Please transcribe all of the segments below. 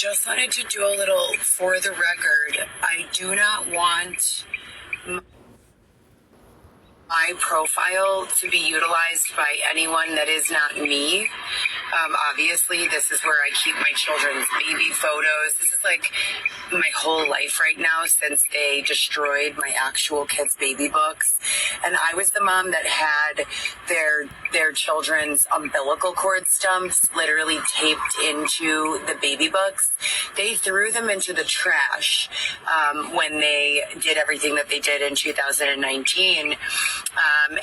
Just wanted to do a little for the record. I do not want my profile to be utilized by anyone that is not me. Obviously, this is where I keep my children's baby photos. This is like my whole life right now since they destroyed my actual kids' baby books. And I was the mom that had their children's umbilical cord stumps literally taped into the baby books. They threw them into the trash when they did everything that they did in 2019.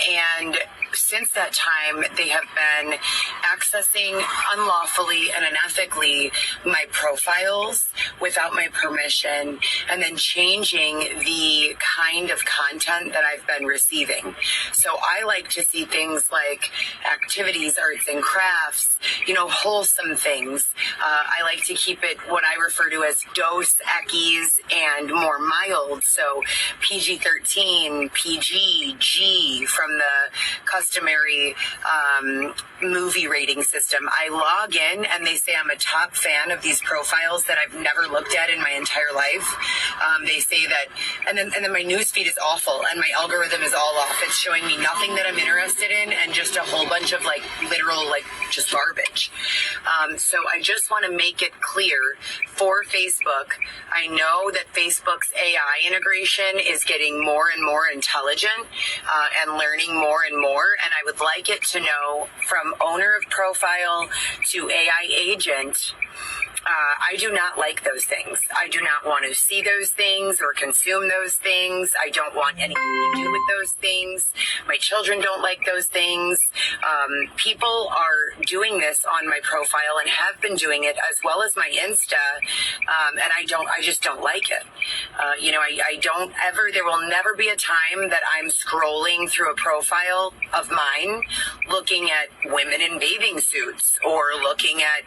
And since that time, they have been accessing unlawfully and unethically my profiles without my permission, and then changing the kind of content that I've been receiving. So I like to see things like activities, arts and crafts, wholesome things. I like to keep it what I refer to as Dos Equis and more mild. So PG-13, PG, G from the customary movie rating system. I log in and they say I'm a top fan of these profiles that I've never looked at in my entire life. They say that, and then my newsfeed is awful and my algorithm is all off. It's showing me nothing that I'm interested in and just a whole bunch of literal just garbage. So I just want to make it clear for Facebook. I know that Facebook's AI integration is getting more and more intelligent and learning more and more. And I would like it to know from owner of profile to AI agent, I do not like those things. I do not want to see those things or consume those things. I don't want anything to do with those things. My children don't like those things. People are doing this on my profile and have been doing it as well as my Insta. And I just don't like it. I don't ever, there will never be a time that I'm scrolling through a profile of mine looking at women in bathing suits or looking at,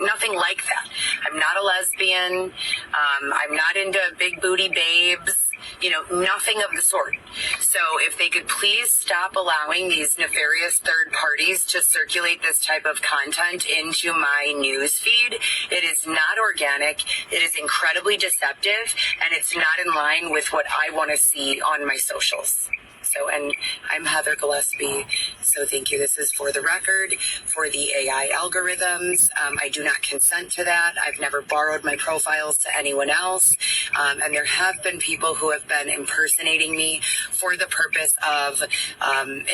nothing like that. I'm not a lesbian. I'm not into big booty babes. Nothing of the sort. So if they could please stop allowing these nefarious third parties to circulate this type of content into my news feed, it is not organic, it is incredibly deceptive, and it's not in line with what I want to see on my socials. So, and I'm Heather Gillespie, so thank you. This is for the record, for the AI algorithms. I do not consent to that. I've never borrowed my profiles to anyone else. And there have been people who have been impersonating me for the purpose of,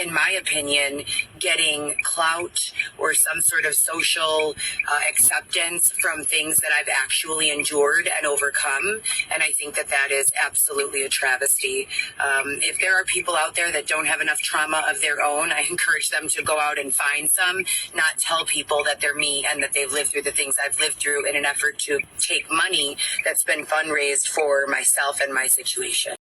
in my opinion, getting clout or some sort of social acceptance from things that I've actually endured and overcome. And I think that that is absolutely a travesty. If there are people out there that don't have enough trauma of their own, I encourage them to go out and find some, not tell people that they're me and that they've lived through the things I've lived through in an effort to take money that's been fundraised for myself and my situation.